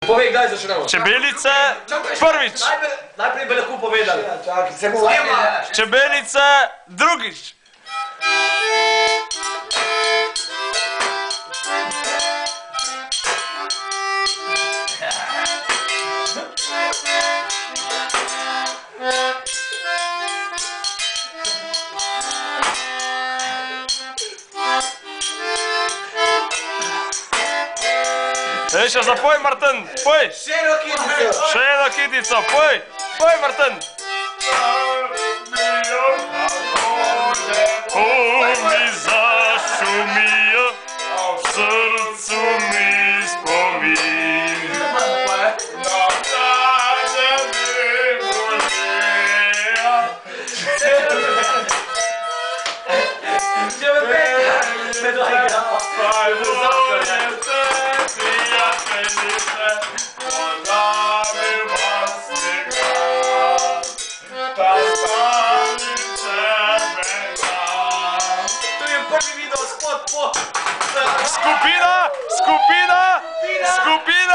Povej, kdaj začnemo. Čebelice, prvič. Najprej bi lahko povedali. Čebelice, drugič. Še zapoj, Martin, poj! Še eno kitico, poj! Poj, Martin! Mi zašumijo, v srcu mi spomin. Skupina!